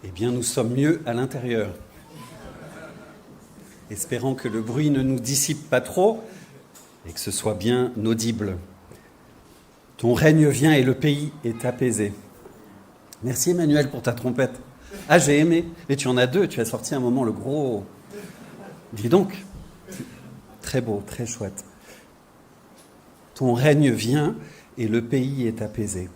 Eh bien, nous sommes mieux à l'intérieur. Espérant que le bruit ne nous dissipe pas trop et que ce soit bien audible. Ton règne vient et le pays est apaisé. Merci Emmanuel pour ta trompette. Ah, j'ai aimé. Mais tu en as deux, tu as sorti un moment le gros... Dis donc, très beau, très chouette. Ton règne vient et le pays est apaisé.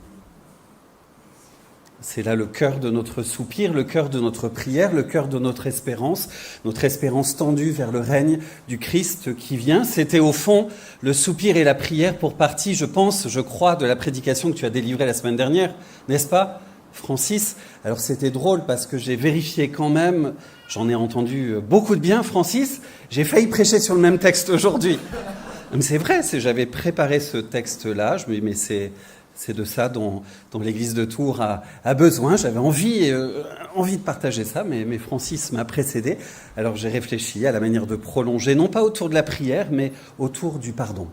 C'est là le cœur de notre soupir, le cœur de notre prière, le cœur de notre espérance tendue vers le règne du Christ qui vient. C'était au fond le soupir et la prière pour partie, je crois, de la prédication que tu as délivrée la semaine dernière, n'est-ce pas, Francis? Alors c'était drôle parce que j'ai vérifié quand même, j'en ai entendu beaucoup de bien, Francis, j'ai failli prêcher sur le même texte aujourd'hui. Mais c'est vrai, j'avais préparé ce texte-là, je me dis mais c'est de ça dont l'église de Tours a besoin. J'avais envie de partager ça, mais Francis m'a précédé. Alors j'ai réfléchi à la manière de prolonger, non pas autour de la prière, mais autour du pardon.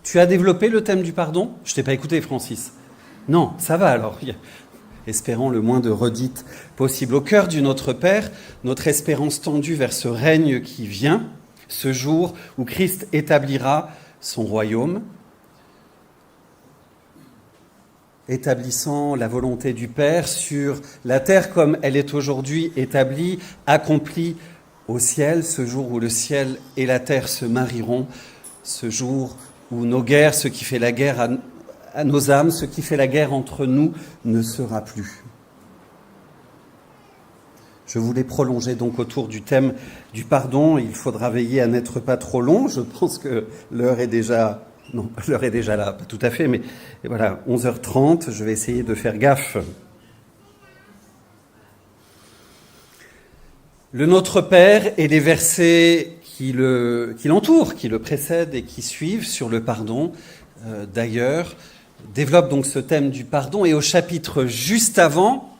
Tu as développé le thème du pardon? Je t'ai pas écouté, Francis. Non, ça va alors. Espérons le moins de redites possible. Au cœur du Notre Père, notre espérance tendue vers ce règne qui vient, ce jour où Christ établira son royaume, établissant la volonté du Père sur la terre comme elle est aujourd'hui établie, accomplie au ciel, ce jour où le ciel et la terre se marieront, ce jour où nos guerres, ce qui fait la guerre à nos âmes, ce qui fait la guerre entre nous, ne sera plus. Je voulais prolonger donc autour du thème du pardon. Il faudra veiller à n'être pas trop long. Je pense que l'heure est déjà... Non, l'heure est déjà là, pas tout à fait, mais voilà, 11h30, je vais essayer de faire gaffe. Le Notre Père et les versets qui l'entourent, qui le précèdent et qui suivent sur le pardon, d'ailleurs, développent donc ce thème du pardon. Et au chapitre juste avant,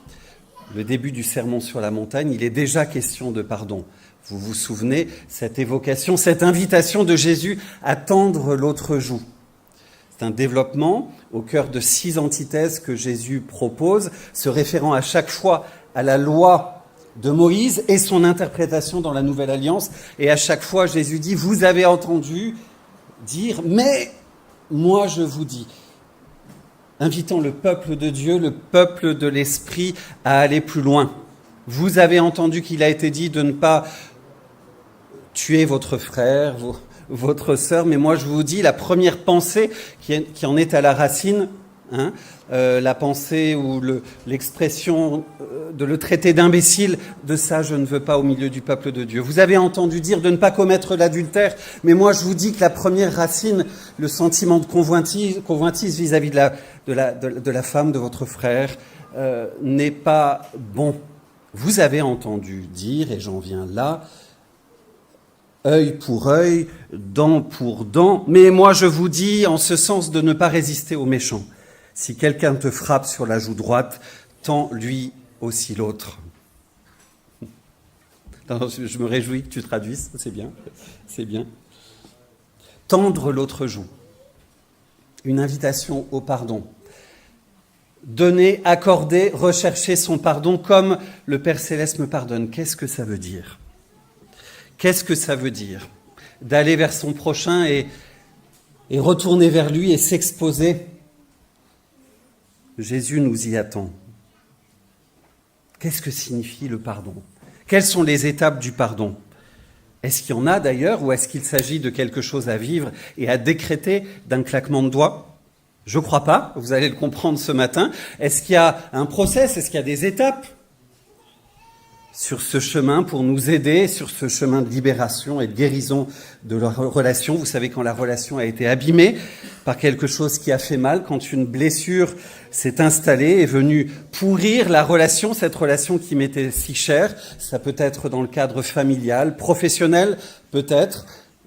le début du Sermon sur la montagne, il est déjà question de pardon. Vous vous souvenez, cette évocation, cette invitation de Jésus à tendre l'autre joue. C'est un développement au cœur de 6 antithèses que Jésus propose, se référant à chaque fois à la loi de Moïse et son interprétation dans la Nouvelle Alliance. Et à chaque fois, Jésus dit, vous avez entendu dire, mais moi je vous dis, invitant le peuple de Dieu, le peuple de l'Esprit à aller plus loin. Vous avez entendu qu'il a été dit de ne pas tuer votre frère, votre sœur, mais moi je vous dis la première pensée qui en est à la racine, la pensée ou l'expression de le traiter d'imbécile, de ça je ne veux pas au milieu du peuple de Dieu. Vous avez entendu dire de ne pas commettre l'adultère, mais moi je vous dis que la première racine, le sentiment de convoitise vis-à-vis de la femme de votre frère, n'est pas bon. Vous avez entendu dire, et j'en viens là, œil pour œil, dent pour dent, mais moi je vous dis en ce sens de ne pas résister aux méchants. Si quelqu'un te frappe sur la joue droite, tends-lui aussi l'autre. Non, je me réjouis que tu traduises, c'est bien, c'est bien. Tendre l'autre joue. Une invitation au pardon. Donner, accorder, rechercher son pardon comme le Père Céleste me pardonne. Qu'est-ce que ça veut dire ? Qu'est-ce que ça veut dire ? D'aller vers son prochain et retourner vers lui et s'exposer. Jésus nous y attend. Qu'est-ce que signifie le pardon ? Quelles sont les étapes du pardon ? Est-ce qu'il y en a d'ailleurs ou est-ce qu'il s'agit de quelque chose à vivre et à décréter d'un claquement de doigts ? Je ne crois pas, vous allez le comprendre ce matin. Est-ce qu'il y a un process ? Est-ce qu'il y a des étapes sur ce chemin pour nous aider, sur ce chemin de libération et de guérison de la relation ? Vous savez, quand la relation a été abîmée par quelque chose qui a fait mal, quand une blessure s'est installée, est venue pourrir la relation, cette relation qui m'était si chère, ça peut être dans le cadre familial, professionnel, peut-être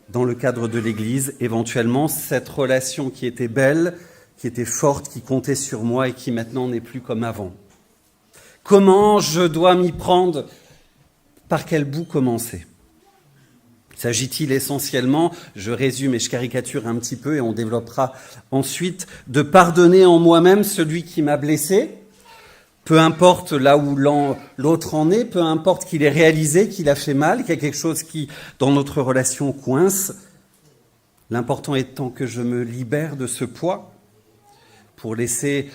dans le cadre de l'Église, éventuellement, cette relation qui était belle, qui était forte, qui comptait sur moi et qui maintenant n'est plus comme avant. Comment je dois m'y prendre ? Par quel bout commencer ? S'agit-il essentiellement, je résume et je caricature un petit peu et on développera ensuite, de pardonner en moi-même celui qui m'a blessé ? Peu importe là où l'autre en est, peu importe qu'il ait réalisé, qu'il a fait mal, qu'il y a quelque chose qui, dans notre relation, coince. L'important étant que je me libère de ce poids pour laisser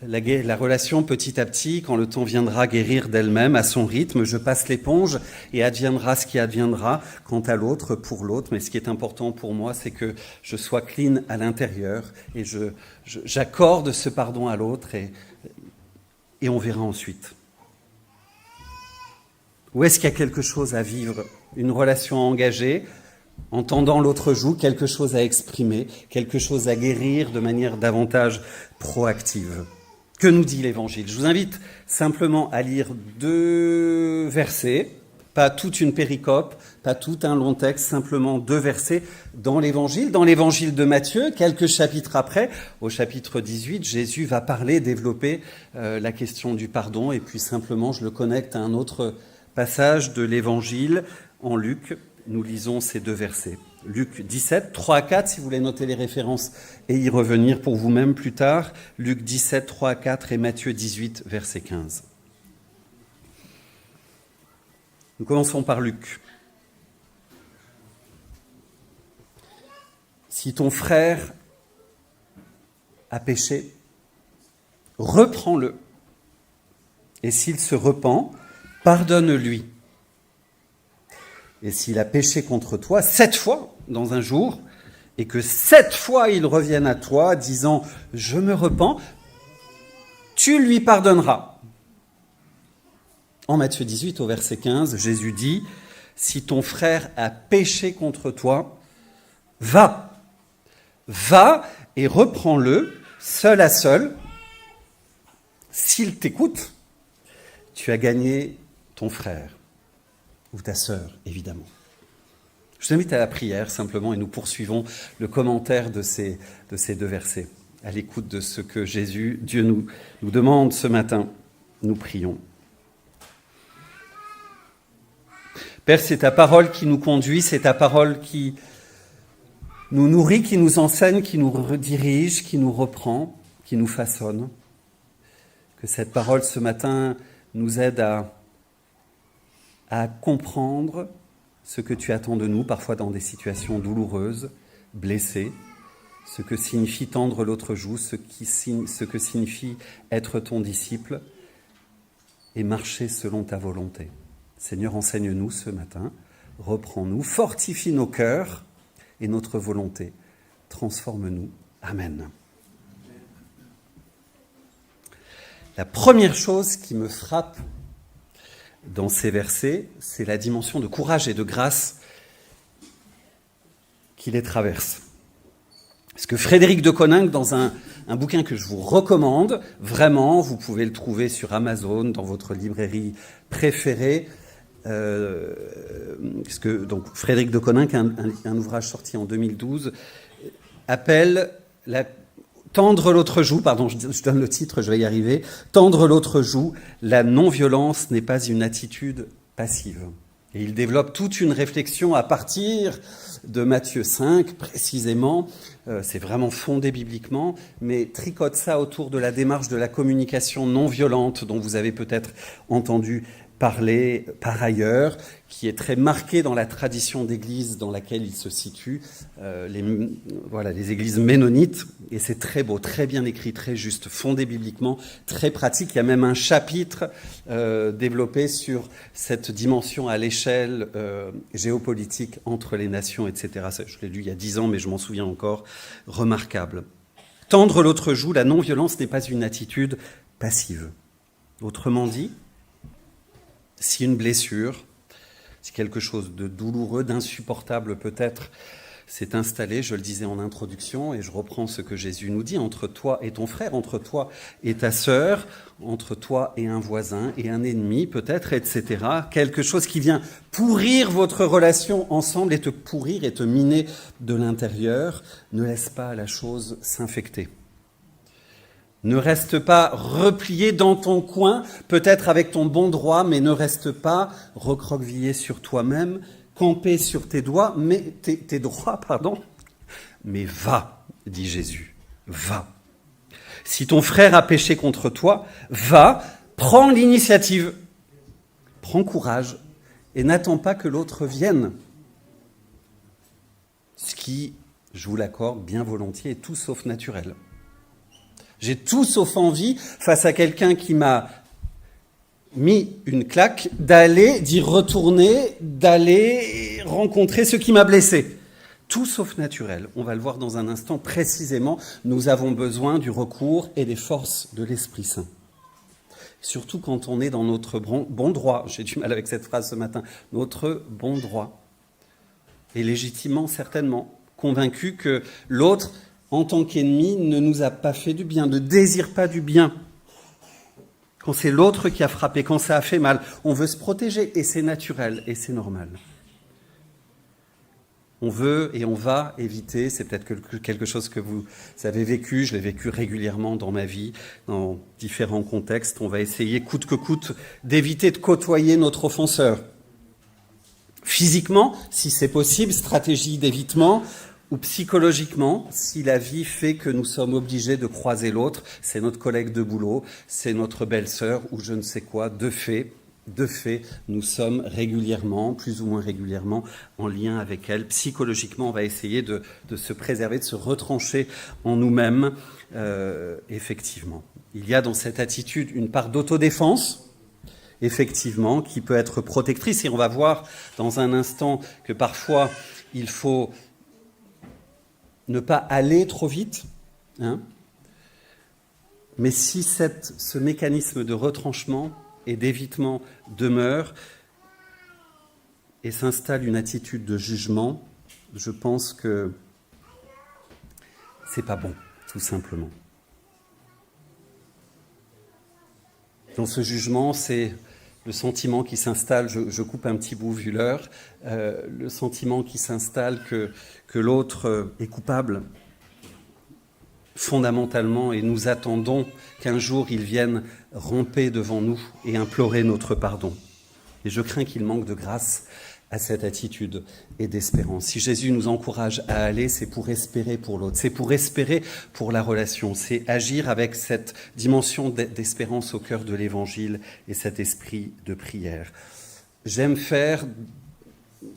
la relation petit à petit, quand le temps viendra, guérir d'elle-même à son rythme. Je passe l'éponge et adviendra ce qui adviendra quant à l'autre pour l'autre. Mais ce qui est important pour moi, c'est que je sois clean à l'intérieur et j'accorde ce pardon à l'autre et on verra ensuite. Où est-ce qu'il y a quelque chose à vivre, une relation engagée, en tendant l'autre joue, quelque chose à exprimer, quelque chose à guérir de manière davantage proactive. Que nous dit l'Évangile ? Je vous invite simplement à lire 2 versets, pas toute une péricope, pas tout un long texte, simplement 2 versets dans l'Évangile de Matthieu, quelques chapitres après, au chapitre 18, Jésus va parler, développer la question du pardon, et puis simplement je le connecte à un autre passage de l'Évangile en Luc. Nous lisons ces 2 versets. Luc 17, 3 à 4, si vous voulez noter les références et y revenir pour vous-même plus tard. Luc 17, 3 à 4 et Matthieu 18, verset 15. Nous commençons par Luc. Si ton frère a péché, reprends-le. Et s'il se repent, pardonne-lui. Et s'il a péché contre toi 7 fois dans un jour, et que 7 fois il revienne à toi, disant « Je me repens », tu lui pardonneras. En Matthieu 18, au verset 15, Jésus dit « Si ton frère a péché contre toi, va et reprends-le, seul à seul. S'il t'écoute, tu as gagné ton frère. » Ou ta sœur, évidemment. Je vous invite à la prière, simplement, et nous poursuivons le commentaire de ces 2 versets, à l'écoute de ce que Dieu nous demande ce matin. Nous prions. Père, c'est ta parole qui nous conduit, c'est ta parole qui nous nourrit, qui nous enseigne, qui nous redirige, qui nous reprend, qui nous façonne. Que cette parole, ce matin, nous aide à comprendre ce que tu attends de nous, parfois dans des situations douloureuses, blessées, ce que signifie tendre l'autre joue, ce que signifie être ton disciple et marcher selon ta volonté. Seigneur, enseigne-nous ce matin, reprends-nous, fortifie nos cœurs et notre volonté. Transforme-nous. Amen. La première chose qui me frappe dans ces versets, c'est la dimension de courage et de grâce qui les traverse. Parce que Frédéric de Coninck, dans un bouquin que je vous recommande, vraiment, vous pouvez le trouver sur Amazon, dans votre librairie préférée, donc Frédéric de Coninck, un ouvrage sorti en 2012, appelle Tendre l'autre joue, pardon, je donne le titre, je vais y arriver. Tendre l'autre joue, la non-violence n'est pas une attitude passive. Et il développe toute une réflexion à partir de Matthieu 5, précisément. C'est vraiment fondé bibliquement, mais tricote ça autour de la démarche de la communication non violente dont vous avez peut-être entendu parler par ailleurs, qui est très marquée dans la tradition d'église dans laquelle il se situe, les églises ménonites, et c'est très beau, très bien écrit, très juste, fondé bibliquement, très pratique. Il y a même un chapitre développé sur cette dimension à l'échelle géopolitique entre les nations, etc. Je l'ai lu il y a 10 ans, mais je m'en souviens encore, remarquable. Tendre l'autre joue, la non-violence n'est pas une attitude passive. Autrement dit, si une blessure, si quelque chose de douloureux, d'insupportable peut-être s'est installé, je le disais en introduction, et je reprends ce que Jésus nous dit, entre toi et ton frère, entre toi et ta sœur, entre toi et un voisin et un ennemi peut-être, etc. Quelque chose qui vient pourrir votre relation ensemble et te pourrir et te miner de l'intérieur. Ne laisse pas la chose s'infecter. Ne reste pas replié dans ton coin, peut-être avec ton bon droit, mais ne reste pas recroquevillé sur toi-même, campé sur tes droits, mais va, dit Jésus, va. Si ton frère a péché contre toi, va, Prends l'initiative, prends courage et n'attends pas que l'autre vienne. Ce qui, je vous l'accorde bien volontiers, est tout sauf naturel. J'ai tout sauf envie, face à quelqu'un qui m'a mis une claque, d'y retourner, d'aller rencontrer ce qui m'a blessé. Tout sauf naturel. On va le voir dans un instant précisément. Nous avons besoin du recours et des forces de l'Esprit Saint. Surtout quand on est dans notre bon droit. J'ai du mal avec cette phrase ce matin. Notre bon droit. Et légitimement, certainement, convaincu que l'autre, en tant qu'ennemi, ne nous a pas fait du bien, ne désire pas du bien. Quand c'est l'autre qui a frappé, quand ça a fait mal, on veut se protéger, et c'est naturel, et c'est normal. On veut et on va éviter, c'est peut-être quelque chose que vous avez vécu, je l'ai vécu régulièrement dans ma vie, dans différents contextes, on va essayer coûte que coûte d'éviter de côtoyer notre offenseur. Physiquement, si c'est possible, stratégie d'évitement, ou psychologiquement, si la vie fait que nous sommes obligés de croiser l'autre, c'est notre collègue de boulot, c'est notre belle-sœur, ou je ne sais quoi, de fait, nous sommes régulièrement, plus ou moins régulièrement, en lien avec elle. Psychologiquement, on va essayer de se préserver, de se retrancher en nous-mêmes, effectivement. Il y a dans cette attitude une part d'autodéfense, effectivement, qui peut être protectrice. Et on va voir dans un instant que parfois, il faut ne pas aller trop vite, hein. Mais si ce mécanisme de retranchement et d'évitement demeure et s'installe une attitude de jugement, je pense que c'est pas bon, tout simplement. Dans ce jugement, c'est le sentiment qui s'installe, je coupe un petit bout vu l'heure, le sentiment qui s'installe que l'autre est coupable fondamentalement, et nous attendons qu'un jour il vienne ramper devant nous et implorer notre pardon. Et je crains qu'il manque de grâce à cette attitude et d'espérance. Si Jésus nous encourage à aller, c'est pour espérer pour l'autre, c'est pour espérer pour la relation, c'est agir avec cette dimension d'espérance au cœur de l'Évangile et cet esprit de prière. J'aime faire,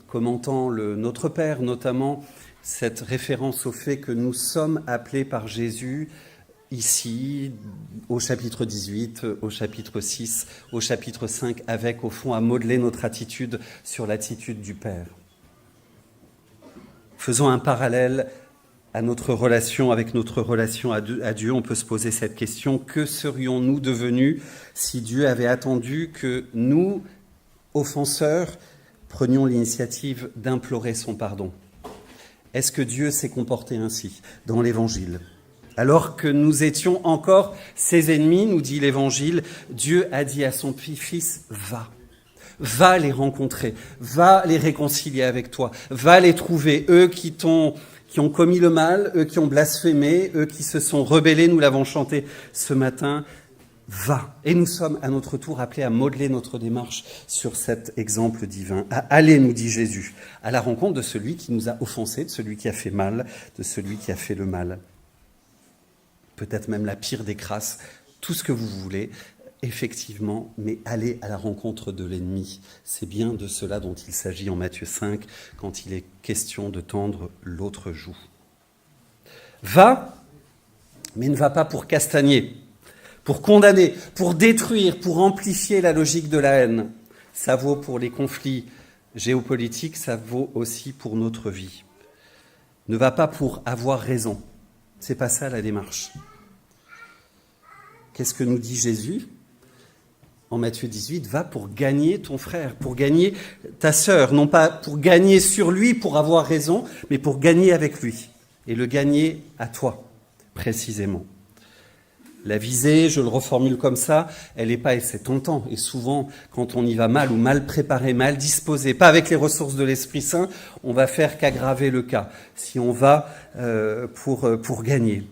commentant Notre Père notamment, cette référence au fait que nous sommes appelés par Jésus ici, au chapitre 18, au chapitre 6, au chapitre 5, avec au fond à modeler notre attitude sur l'attitude du Père. Faisons un parallèle à notre relation, avec notre relation à Dieu. On peut se poser cette question: que serions-nous devenus si Dieu avait attendu que nous, offenseurs, prenions l'initiative d'implorer son pardon? Est-ce que Dieu s'est comporté ainsi dans l'Évangile? Alors que nous étions encore ses ennemis, nous dit l'Évangile, Dieu a dit à son Fils: va les rencontrer, va les réconcilier avec toi, va les trouver, eux qui ont commis le mal, eux qui ont blasphémé, eux qui se sont rebellés, nous l'avons chanté ce matin. Va. Et nous sommes à notre tour appelés à modeler notre démarche sur cet exemple divin. À aller, nous dit Jésus, à la rencontre de celui qui nous a offensés, de celui qui a fait mal, de celui qui a fait le mal. Peut-être même la pire des crasses, tout ce que vous voulez, effectivement, mais aller à la rencontre de l'ennemi. C'est bien de cela dont il s'agit en Matthieu 5, quand il est question de tendre l'autre joue. Va, mais ne va pas pour castagner, pour condamner, pour détruire, pour amplifier la logique de la haine. Ça vaut pour les conflits géopolitiques, ça vaut aussi pour notre vie. Ne va pas pour avoir raison. C'est pas ça la démarche. Qu'est-ce que nous dit Jésus en Matthieu 18? Va pour gagner ton frère, pour gagner ta sœur, non pas pour gagner sur lui, pour avoir raison, mais pour gagner avec lui, et le gagner à toi, précisément. La visée, je le reformule comme ça, elle n'est pas, et c'est tentant, et souvent, quand on y va mal ou mal préparé, mal disposé, pas avec les ressources de l'Esprit Saint, on va faire qu'aggraver le cas, si on va pour gagner.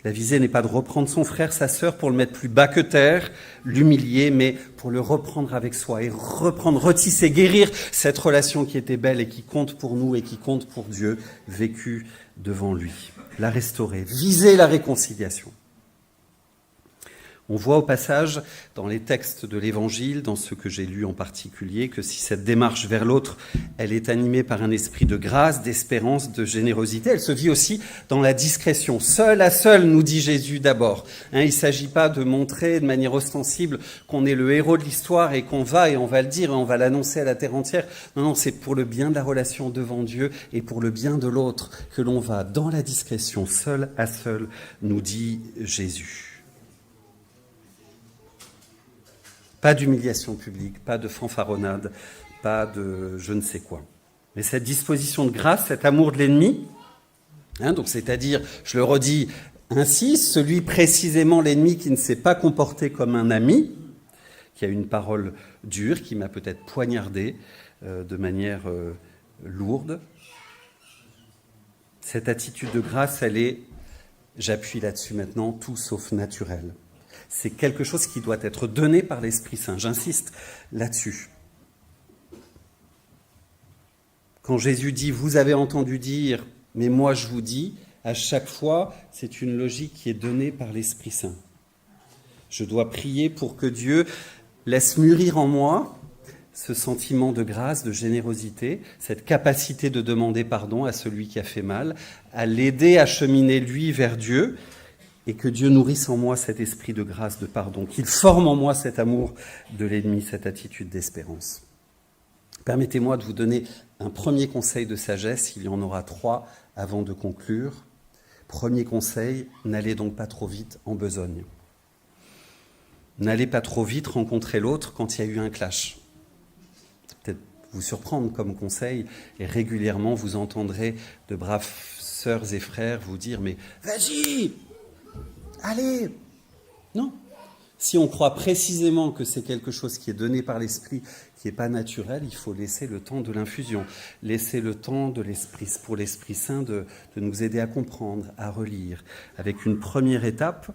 La visée n'est pas de reprendre son frère, sa sœur, pour le mettre plus bas que terre, l'humilier, mais pour le reprendre avec soi et retisser, guérir cette relation qui était belle et qui compte pour nous et qui compte pour Dieu, vécue devant lui. La restaurer, viser la réconciliation. On voit au passage, dans les textes de l'Évangile, dans ceux que j'ai lus en particulier, que si cette démarche vers l'autre, elle est animée par un esprit de grâce, d'espérance, de générosité, elle se vit aussi dans la discrétion. Seul à seul, nous dit Jésus d'abord. Il ne s'agit pas de montrer de manière ostensible qu'on est le héros de l'histoire et qu'on va, et on va le dire, et on va l'annoncer à la terre entière. Non, c'est pour le bien de la relation devant Dieu et pour le bien de l'autre que l'on va dans la discrétion, seul à seul, nous dit Jésus. Pas d'humiliation publique, pas de fanfaronnade, pas de je ne sais quoi. Mais cette disposition de grâce, cet amour de l'ennemi, donc c'est-à-dire, je le redis ainsi, celui précisément l'ennemi qui ne s'est pas comporté comme un ami, qui a une parole dure, qui m'a peut-être poignardé de manière lourde. Cette attitude de grâce, elle est, j'appuie là-dessus maintenant, tout sauf naturelle. C'est quelque chose qui doit être donné par l'Esprit Saint. J'insiste là-dessus. Quand Jésus dit « vous avez entendu dire, mais moi je vous dis », à chaque fois, c'est une logique qui est donnée par l'Esprit Saint. Je dois prier pour que Dieu laisse mûrir en moi ce sentiment de grâce, de générosité, cette capacité de demander pardon à celui qui a fait mal, à l'aider à cheminer lui vers Dieu, et que Dieu nourrisse en moi cet esprit de grâce, de pardon, qu'il forme en moi cet amour de l'ennemi, cette attitude d'espérance. Permettez-moi de vous donner un premier conseil de sagesse, il y en aura 3 avant de conclure. Premier conseil, n'allez donc pas trop vite en besogne. N'allez pas trop vite rencontrer l'autre quand il y a eu un clash. Peut-être vous surprendre comme conseil, et régulièrement vous entendrez de braves sœurs et frères vous dire « mais vas-y !» Allez, non. Si on croit précisément que c'est quelque chose qui est donné par l'esprit, qui n'est pas naturel, il faut laisser le temps de l'infusion, laisser le temps de l'esprit, pour l'Esprit Saint de nous aider à comprendre, à relire, avec une première étape.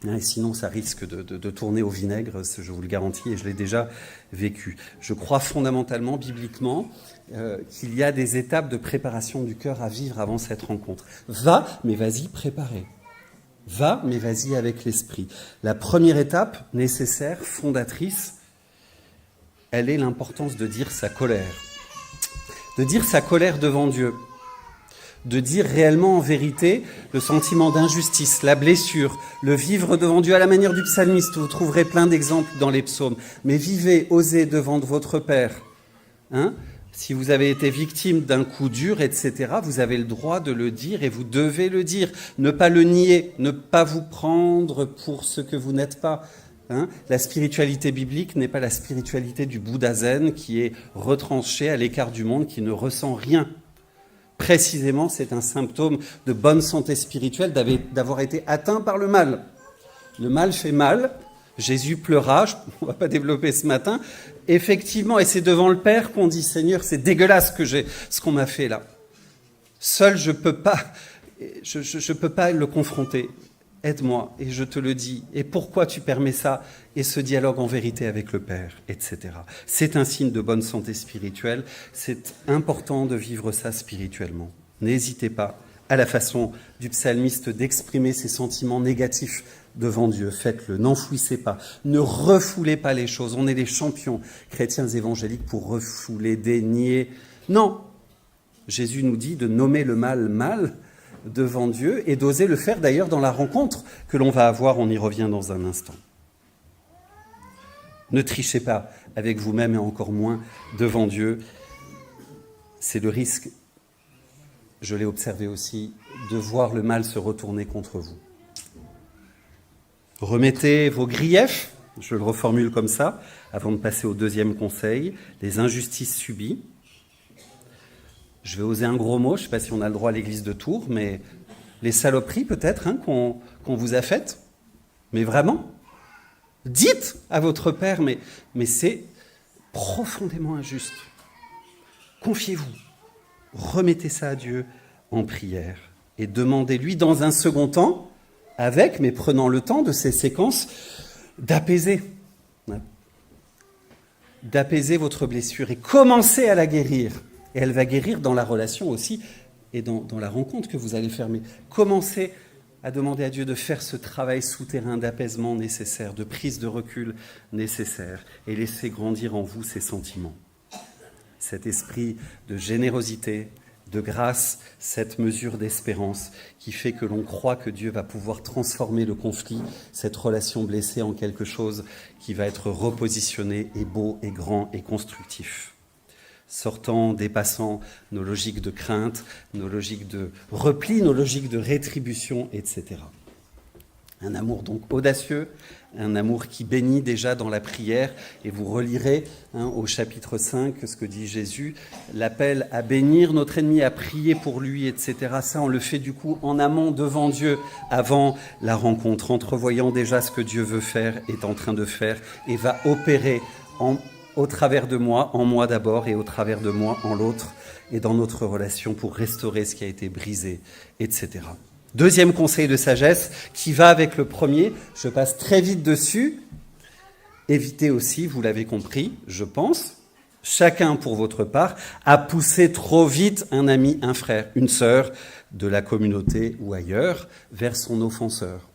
Et sinon, ça risque de tourner au vinaigre, je vous le garantis, et je l'ai déjà vécu. Je crois fondamentalement, bibliquement, qu'il y a des étapes de préparation du cœur à vivre avant cette rencontre. Va, mais vas-y, préparer. Va, mais vas-y avec l'esprit. La première étape nécessaire, fondatrice, elle est l'importance de dire sa colère. De dire sa colère devant Dieu. De dire réellement en vérité le sentiment d'injustice, la blessure, le vivre devant Dieu à la manière du psalmiste. Vous trouverez plein d'exemples dans les psaumes. Mais vivez, osez devant votre Père. Si vous avez été victime d'un coup dur, etc., vous avez le droit de le dire et vous devez le dire. Ne pas le nier, ne pas vous prendre pour ce que vous n'êtes pas. La spiritualité biblique n'est pas la spiritualité du Bouddha zen qui est retranché à l'écart du monde, qui ne ressent rien. Précisément, c'est un symptôme de bonne santé spirituelle d'avoir été atteint par le mal. Le mal fait mal. Jésus pleura, on ne va pas développer ce matin. Effectivement, et c'est devant le Père qu'on dit « Seigneur, c'est dégueulasse ce qu'on m'a fait là. Seul, je peux pas le confronter. Aide-moi, et je te le dis. Et pourquoi tu permets ça ?» Et ce dialogue en vérité avec le Père, etc. C'est un signe de bonne santé spirituelle. C'est important de vivre ça spirituellement. N'hésitez pas, à la façon du psalmiste, d'exprimer ses sentiments négatifs devant Dieu. Faites-le, n'enfouissez pas, ne refoulez pas les choses. On est les champions chrétiens évangéliques pour refouler, dénier. Non, Jésus nous dit de nommer le mal mal devant Dieu et d'oser le faire d'ailleurs dans la rencontre que l'on va avoir, on y revient dans un instant. Ne trichez pas avec vous-même et encore moins devant Dieu. C'est le risque, je l'ai observé aussi, de voir le mal se retourner contre vous. Remettez vos griefs, je le reformule comme ça, avant de passer au deuxième conseil, les injustices subies. Je vais oser un gros mot, je ne sais pas si on a le droit à l'église de Tours, mais les saloperies peut-être qu'on vous a faites. Mais vraiment, dites à votre Père, mais c'est profondément injuste. Confiez-vous, remettez ça à Dieu en prière et demandez-lui dans un second temps, mais prenant le temps de ces séquences, d'apaiser votre blessure et commencer à la guérir. Et elle va guérir dans la relation aussi et dans la rencontre que vous allez faire. Mais commencez à demander à Dieu de faire ce travail souterrain d'apaisement nécessaire, de prise de recul nécessaire, et laisser grandir en vous ces sentiments. Cet esprit de générosité, de grâce, cette mesure d'espérance qui fait que l'on croit que Dieu va pouvoir transformer le conflit, cette relation blessée, en quelque chose qui va être repositionné et beau et grand et constructif. Sortant, dépassant nos logiques de crainte, nos logiques de repli, nos logiques de rétribution, etc. Un amour donc audacieux, un amour qui bénit déjà dans la prière. Et vous relirez au chapitre 5 ce que dit Jésus, l'appel à bénir notre ennemi, à prier pour lui, etc. Ça, on le fait du coup en amont devant Dieu, avant la rencontre, entrevoyant déjà ce que Dieu veut faire, est en train de faire et va opérer au travers de moi, en moi d'abord, et au travers de moi, en l'autre, et dans notre relation pour restaurer ce qui a été brisé, etc. Deuxième conseil de sagesse qui va avec le premier, je passe très vite dessus. Évitez aussi, vous l'avez compris, je pense, chacun pour votre part, à pousser trop vite un ami, un frère, une sœur de la communauté ou ailleurs vers son offenseur.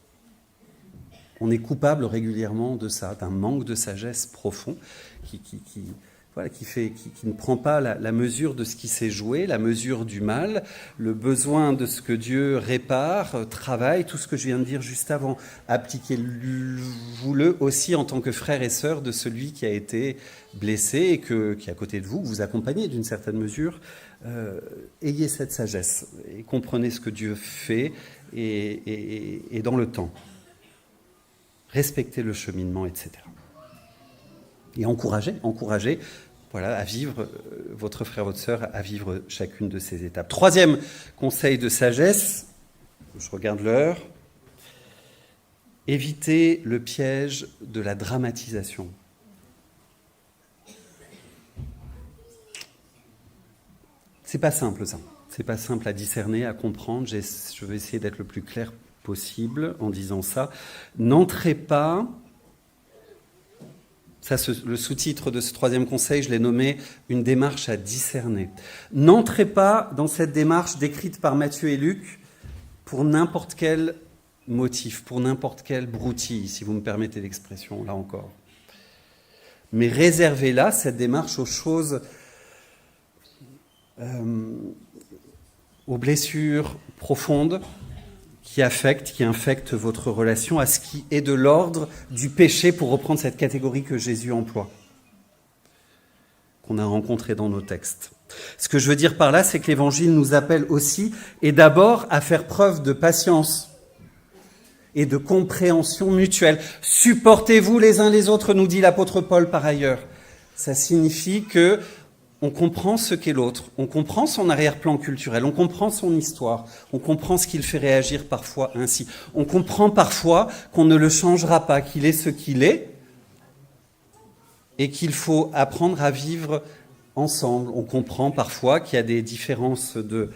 On est coupable régulièrement de ça, d'un manque de sagesse profond qui ne prend pas la mesure de ce qui s'est joué, la mesure du mal, le besoin de ce que Dieu répare, travaille, tout ce que je viens de dire juste avant. Appliquez-vous-le aussi en tant que frère et sœur de celui qui a été blessé et qui est à côté de vous, que vous accompagnez d'une certaine mesure. Ayez cette sagesse et comprenez ce que Dieu fait et dans le temps. Respectez le cheminement, etc. Et encouragez, à vivre, votre frère, votre sœur, à vivre chacune de ces étapes. Troisième conseil de sagesse, je regarde l'heure, évitez le piège de la dramatisation. C'est pas simple ça, c'est pas simple à discerner, à comprendre, je vais essayer d'être le plus clair possible en disant ça. N'entrez pas... Ça, le sous-titre de ce troisième conseil, je l'ai nommé « Une démarche à discerner ». N'entrez pas dans cette démarche décrite par Matthieu et Luc pour n'importe quel motif, pour n'importe quelle broutille, si vous me permettez l'expression, là encore. Mais réservez-la, cette démarche, aux choses, aux blessures profondes, qui infecte votre relation, à ce qui est de l'ordre du péché, pour reprendre cette catégorie que Jésus emploie, qu'on a rencontrée dans nos textes. Ce que je veux dire par là, c'est que l'Évangile nous appelle aussi, et d'abord, à faire preuve de patience et de compréhension mutuelle. Supportez-vous les uns les autres, nous dit l'apôtre Paul par ailleurs. Ça signifie que on comprend ce qu'est l'autre, on comprend son arrière-plan culturel, on comprend son histoire, on comprend ce qui le fait réagir parfois ainsi. On comprend parfois qu'on ne le changera pas, qu'il est ce qu'il est et qu'il faut apprendre à vivre ensemble. On comprend parfois qu'il y a des différences de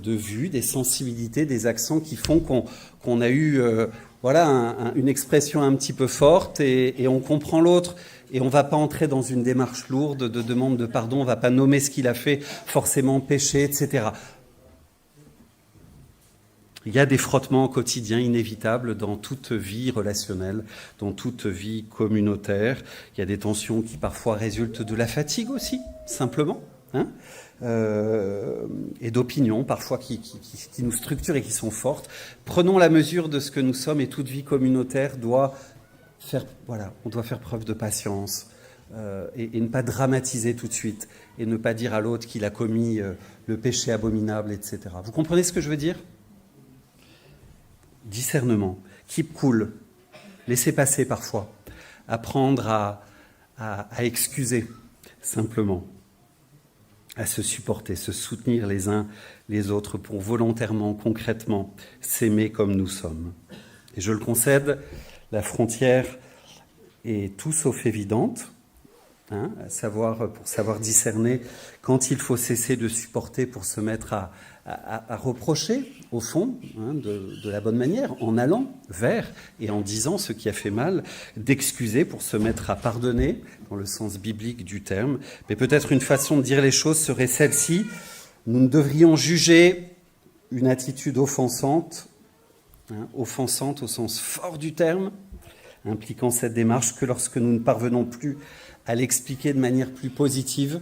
vue, des sensibilités, des accents qui font qu'on a eu une expression un petit peu forte et on comprend l'autre. Et on ne va pas entrer dans une démarche lourde de demande de pardon, on ne va pas nommer ce qu'il a fait, forcément péché, etc. Il y a des frottements quotidiens inévitables dans toute vie relationnelle, dans toute vie communautaire. Il y a des tensions qui parfois résultent de la fatigue aussi, simplement, et d'opinions parfois qui nous structurent et qui sont fortes. Prenons la mesure de ce que nous sommes, et toute vie communautaire on doit faire preuve de patience et ne pas dramatiser tout de suite et ne pas dire à l'autre qu'il a commis le péché abominable, etc. Vous comprenez ce que je veux dire ? Discernement, keep cool, laissez passer parfois, apprendre à excuser simplement, à se supporter, se soutenir les uns les autres pour volontairement, concrètement, s'aimer comme nous sommes. Et je le concède, la frontière est tout sauf évidente, pour savoir discerner quand il faut cesser de supporter pour se mettre à reprocher, au fond, de la bonne manière, en allant vers et en disant ce qui a fait mal, d'excuser pour se mettre à pardonner, dans le sens biblique du terme. Mais peut-être une façon de dire les choses serait celle-ci: nous ne devrions juger une attitude offensante offensante au sens fort du terme, impliquant cette démarche que lorsque nous ne parvenons plus à l'expliquer de manière plus positive,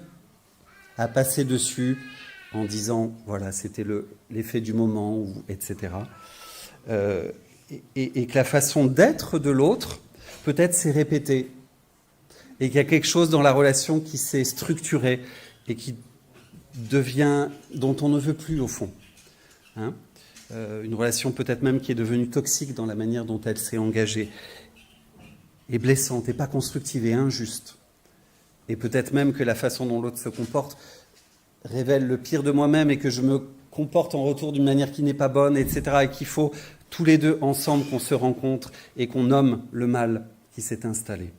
à passer dessus en disant voilà c'était l'effet du moment, etc. Et que la façon d'être de l'autre peut-être s'est répétée et qu'il y a quelque chose dans la relation qui s'est structuré et qui devient dont on ne veut plus au fond. Une relation peut-être même qui est devenue toxique dans la manière dont elle s'est engagée, et blessante, et pas constructive, et injuste. Et peut-être même que la façon dont l'autre se comporte révèle le pire de moi-même et que je me comporte en retour d'une manière qui n'est pas bonne, etc. Et qu'il faut tous les deux ensemble qu'on se rencontre et qu'on nomme le mal qui s'est installé.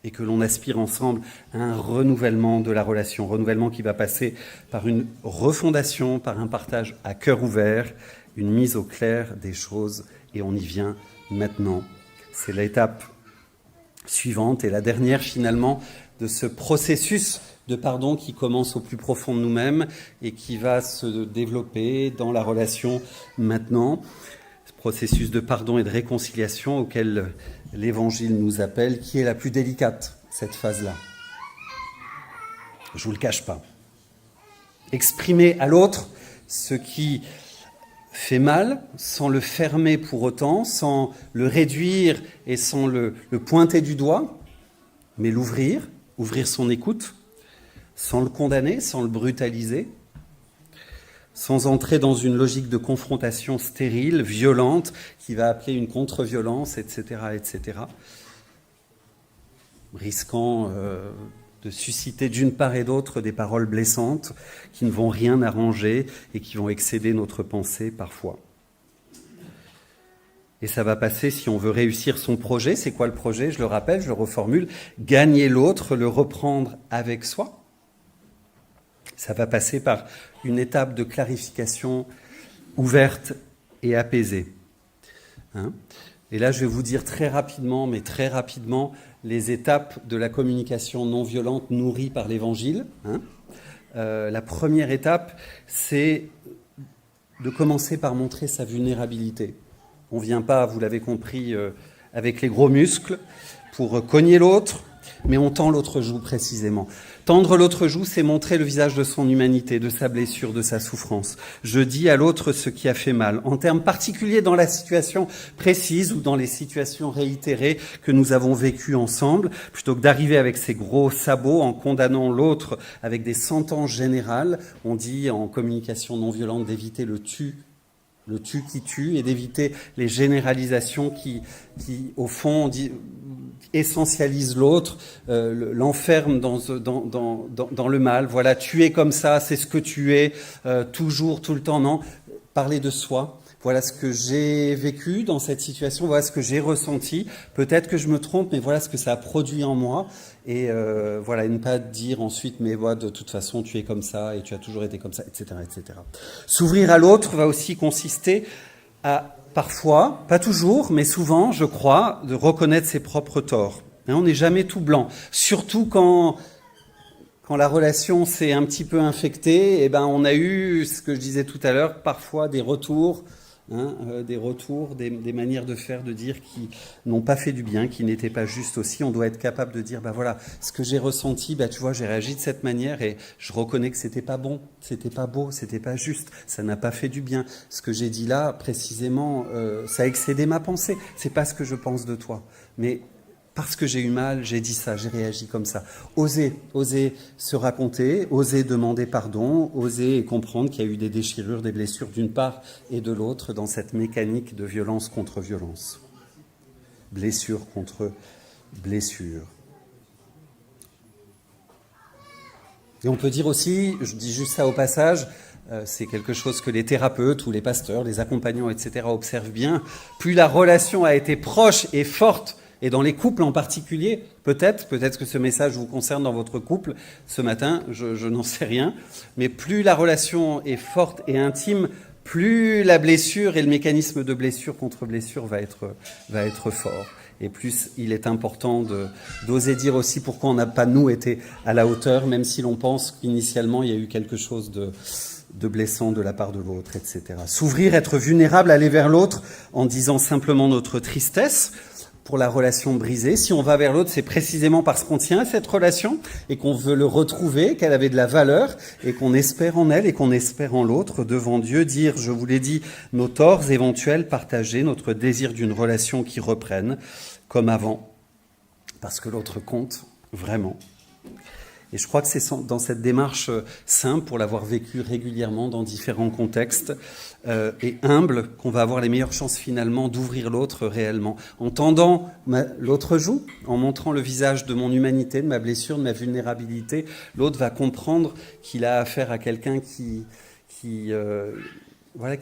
Et que l'on aspire ensemble à un renouvellement de la relation, renouvellement qui va passer par une refondation, par un partage à cœur ouvert, une mise au clair des choses, et on y vient maintenant. C'est l'étape suivante et la dernière finalement de ce processus de pardon qui commence au plus profond de nous-mêmes et qui va se développer dans la relation maintenant. Ce processus de pardon et de réconciliation auquel l'Évangile nous appelle, qui est la plus délicate, cette phase-là. Je ne vous le cache pas. Exprimer à l'autre ce qui fait mal, sans le fermer pour autant, sans le réduire et sans le pointer du doigt, mais l'ouvrir, ouvrir son écoute, sans le condamner, sans le brutaliser, sans entrer dans une logique de confrontation stérile, violente, qui va appeler une contre-violence, etc., etc., risquant de susciter d'une part et d'autre des paroles blessantes qui ne vont rien arranger et qui vont excéder notre pensée parfois. Et ça va passer, si on veut réussir son projet, c'est quoi le projet ? Je le rappelle, je le reformule, gagner l'autre, le reprendre avec soi. Ça va passer par une étape de clarification ouverte et apaisée. Et là, je vais vous dire très rapidement, les étapes de la communication non violente nourrie par l'Évangile. La première étape, c'est de commencer par montrer sa vulnérabilité. On ne vient pas, vous l'avez compris, avec les gros muscles pour cogner l'autre, mais on tend l'autre joue précisément. Tendre l'autre joue, c'est montrer le visage de son humanité, de sa blessure, de sa souffrance. Je dis à l'autre ce qui a fait mal, en termes particuliers dans la situation précise ou dans les situations réitérées que nous avons vécues ensemble, plutôt que d'arriver avec ces gros sabots en condamnant l'autre avec des sentences générales. On dit en communication non violente d'éviter le tu qui tue, et d'éviter les généralisations qui au fond, essentialisent l'autre, l'enferment dans le mal. Voilà, tu es comme ça, c'est ce que tu es, toujours, tout le temps. Non, parler de soi. Voilà ce que j'ai vécu dans cette situation, voilà ce que j'ai ressenti. Peut-être que je me trompe, mais voilà ce que ça a produit en moi. Et voilà, et ne pas dire ensuite, mais voilà, de toute façon, tu es comme ça et tu as toujours été comme ça, etc., etc. S'ouvrir à l'autre va aussi consister à, parfois, pas toujours, mais souvent, je crois, de reconnaître ses propres torts. On n'est jamais tout blanc, surtout quand la relation s'est un petit peu infectée. On a eu, ce que je disais tout à l'heure, parfois des retours, des manières de faire, de dire qui n'ont pas fait du bien, qui n'étaient pas justes aussi. On doit être capable de dire, voilà, ce que j'ai ressenti, tu vois, j'ai réagi de cette manière et je reconnais que c'était pas bon, c'était pas beau, c'était pas juste, ça n'a pas fait du bien. Ce que j'ai dit là, précisément, ça a excédé ma pensée. C'est pas ce que je pense de toi, mais parce que j'ai eu mal, j'ai dit ça, j'ai réagi comme ça. Oser se raconter, oser demander pardon, oser comprendre qu'il y a eu des déchirures, des blessures d'une part et de l'autre dans cette mécanique de violence contre violence. Blessure contre blessure. Et on peut dire aussi, je dis juste ça au passage, c'est quelque chose que les thérapeutes ou les pasteurs, les accompagnants, etc. observent bien. Plus la relation a été proche et forte, et dans les couples en particulier, peut-être que ce message vous concerne dans votre couple ce matin, je n'en sais rien, mais plus la relation est forte et intime, plus la blessure et le mécanisme de blessure contre blessure va être fort. Et plus il est important d'oser dire aussi pourquoi on n'a pas, nous, été à la hauteur, même si l'on pense qu'initialement il y a eu quelque chose de blessant de la part de l'autre, etc. S'ouvrir, être vulnérable, aller vers l'autre en disant simplement notre tristesse pour la relation brisée. Si on va vers l'autre, c'est précisément parce qu'on tient à cette relation et qu'on veut le retrouver, qu'elle avait de la valeur et qu'on espère en elle et qu'on espère en l'autre. Devant Dieu, dire, je vous l'ai dit, nos torts éventuels, partager notre désir d'une relation qui reprenne comme avant, parce que l'autre compte vraiment. Et je crois que c'est dans cette démarche simple, pour l'avoir vécu régulièrement dans différents contextes, et humble, qu'on va avoir les meilleures chances finalement d'ouvrir l'autre réellement. En tendant l'autre joue, en montrant le visage de mon humanité, de ma blessure, de ma vulnérabilité, l'autre va comprendre qu'il a affaire à quelqu'un qui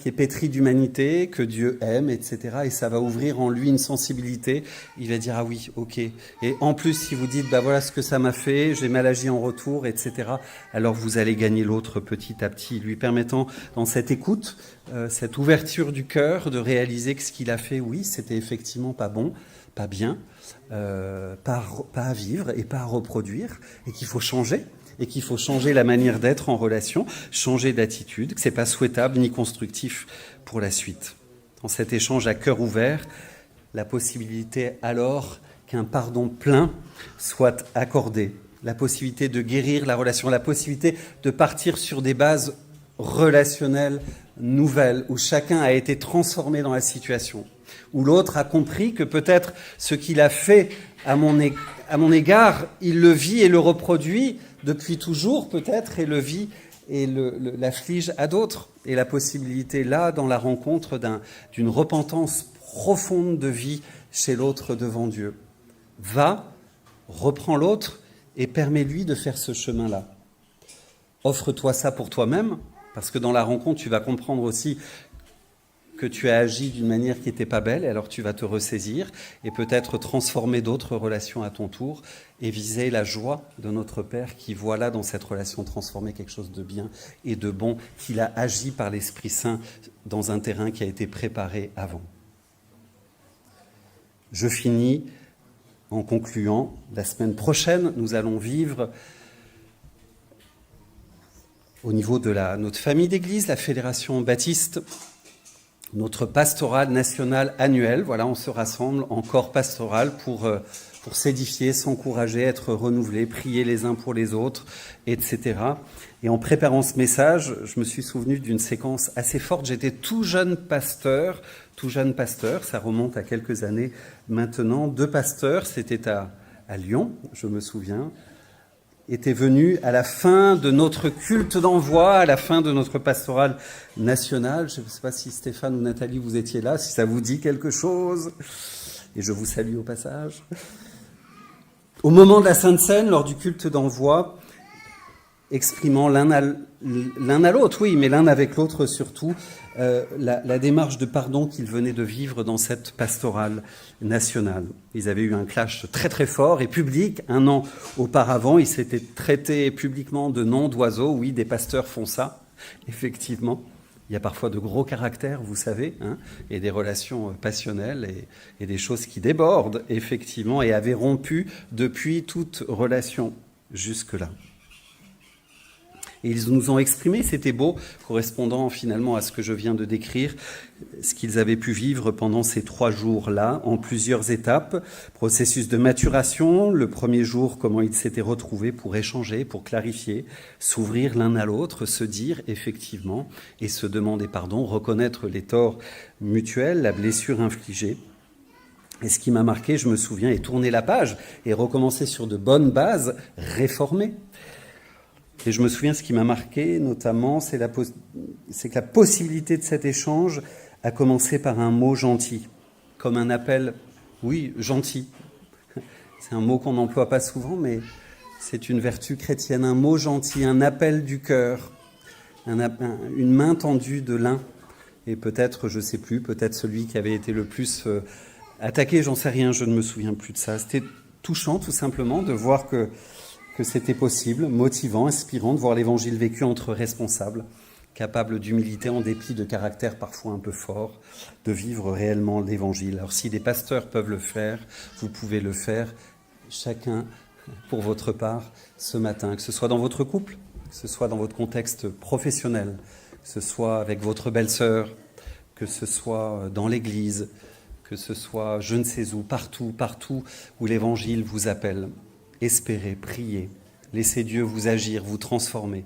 est pétri d'humanité, que Dieu aime, etc. Et ça va ouvrir en lui une sensibilité. Il va dire, ah oui, ok. Et en plus, si vous dites, voilà ce que ça m'a fait, j'ai mal agi en retour, etc., alors vous allez gagner l'autre petit à petit, lui permettant, dans cette écoute, cette ouverture du cœur, de réaliser que ce qu'il a fait, oui, c'était effectivement pas bon, pas bien, pas à vivre et pas à reproduire, et qu'il faut changer. Et qu'il faut changer la manière d'être en relation, changer d'attitude, que c'est pas souhaitable ni constructif pour la suite. Dans cet échange à cœur ouvert, la possibilité alors qu'un pardon plein soit accordé, la possibilité de guérir la relation, la possibilité de partir sur des bases relationnelles nouvelles, où chacun a été transformé dans la situation, où l'autre a compris que peut-être ce qu'il a fait à mon égard, il le vit et le reproduit depuis toujours peut-être, et le vit et l'afflige à d'autres. Et la possibilité là, dans la rencontre d'une repentance profonde de vie chez l'autre devant Dieu. Va, reprends l'autre et permets-lui de faire ce chemin-là. Offre-toi ça pour toi-même, parce que dans la rencontre, tu vas comprendre aussi que tu as agi d'une manière qui n'était pas belle, et alors tu vas te ressaisir et peut-être transformer d'autres relations à ton tour et viser la joie de notre Père qui voit là dans cette relation transformée quelque chose de bien et de bon, qu'il a agi par l'Esprit Saint dans un terrain qui a été préparé avant. Je finis en concluant. La semaine prochaine, nous allons vivre au niveau de notre famille d'église, la Fédération Baptiste, notre pastorale nationale annuelle. Voilà, on se rassemble en corps pastoral pour s'édifier, s'encourager, être renouvelés, prier les uns pour les autres, etc. Et en préparant ce message, je me suis souvenu d'une séquence assez forte. J'étais tout jeune pasteur, ça remonte à quelques années maintenant. 2 pasteurs, c'était à Lyon, je me souviens, était venu à la fin de notre culte d'envoi, à la fin de notre pastorale nationale. Je ne sais pas si Stéphane ou Nathalie, vous étiez là, si ça vous dit quelque chose. Et je vous salue au passage. Au moment de la Sainte Seine, lors du culte d'envoi, exprimant l'un à l'autre, oui, mais l'un avec l'autre surtout, la démarche de pardon qu'ils venaient de vivre dans cette pastorale nationale. Ils avaient eu un clash très très fort et public. 1 an auparavant, ils s'étaient traités publiquement de noms d'oiseaux. Oui, des pasteurs font ça, effectivement. Il y a parfois de gros caractères, vous savez, et des relations passionnelles et des choses qui débordent, effectivement, et avaient rompu depuis toute relation jusque-là. Et ils nous ont exprimé, c'était beau, correspondant finalement à ce que je viens de décrire, ce qu'ils avaient pu vivre pendant ces 3 jours-là, en plusieurs étapes. Processus de maturation, le premier jour, comment ils s'étaient retrouvés pour échanger, pour clarifier, s'ouvrir l'un à l'autre, se dire effectivement, et se demander pardon, reconnaître les torts mutuels, la blessure infligée. Et ce qui m'a marqué, je me souviens, est tourner la page et recommencer sur de bonnes bases, réformées. Et je me souviens, ce qui m'a marqué, notamment, c'est que la possibilité de cet échange a commencé par un mot gentil, comme un appel, oui, gentil. C'est un mot qu'on n'emploie pas souvent, mais c'est une vertu chrétienne, un mot gentil, un appel du cœur, une main tendue de l'un, et peut-être, je ne sais plus, peut-être celui qui avait été le plus attaqué, j'en sais rien, je ne me souviens plus de ça. C'était touchant, tout simplement, de voir que c'était possible, motivant, inspirant de voir l'évangile vécu entre responsables, capables d'humilité en dépit de caractères parfois un peu forts, de vivre réellement l'évangile. Alors si des pasteurs peuvent le faire, vous pouvez le faire, chacun pour votre part, ce matin, que ce soit dans votre couple, que ce soit dans votre contexte professionnel, que ce soit avec votre belle-sœur, que ce soit dans l'Église, que ce soit je ne sais où, partout où l'Évangile vous appelle. Espérez, priez, laissez Dieu vous agir, vous transformer,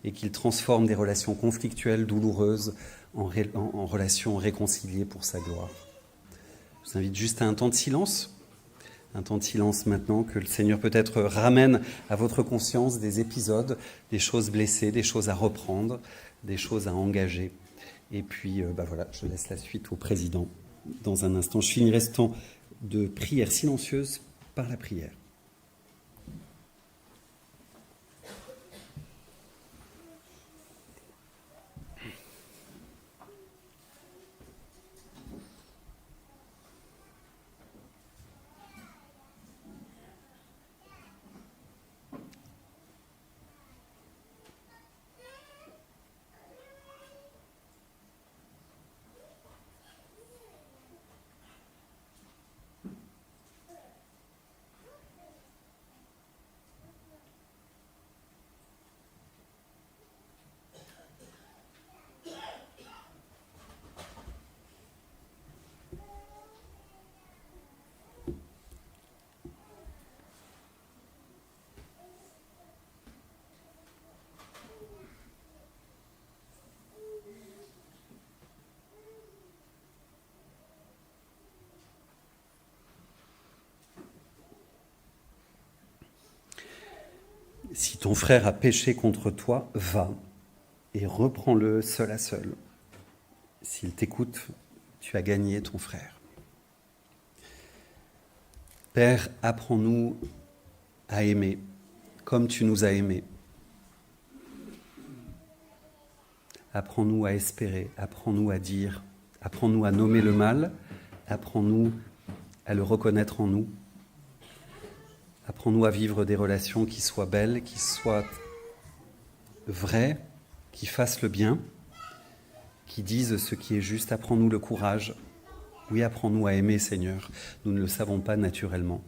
et qu'il transforme des relations conflictuelles, douloureuses, en relations réconciliées pour sa gloire. Je vous invite juste à un temps de silence maintenant, que le Seigneur peut-être ramène à votre conscience des épisodes, des choses blessées, des choses à reprendre, des choses à engager. Et puis, voilà, je laisse la suite au président dans un instant. Je finirai ce temps de prière silencieuse par la prière. Si ton frère a péché contre toi, va et reprends-le seul à seul. S'il t'écoute, tu as gagné ton frère. Père, apprends-nous à aimer comme tu nous as aimés. Apprends-nous à espérer, apprends-nous à dire, apprends-nous à nommer le mal, apprends-nous à le reconnaître en nous. Apprends-nous à vivre des relations qui soient belles, qui soient vraies, qui fassent le bien, qui disent ce qui est juste. Apprends-nous le courage. Oui, apprends-nous à aimer, Seigneur. Nous ne le savons pas naturellement.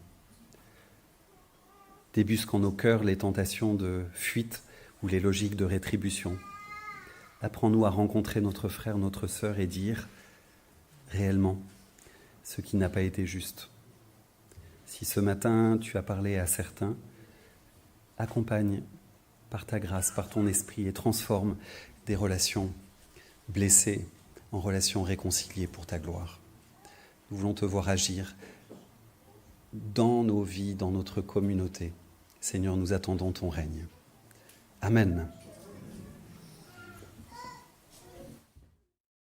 Débusque en nos cœurs les tentations de fuite ou les logiques de rétribution. Apprends-nous à rencontrer notre frère, notre sœur et dire réellement ce qui n'a pas été juste. Si ce matin tu as parlé à certains, accompagne par ta grâce, par ton esprit et transforme des relations blessées en relations réconciliées pour ta gloire. Nous voulons te voir agir dans nos vies, dans notre communauté. Seigneur, nous attendons ton règne. Amen.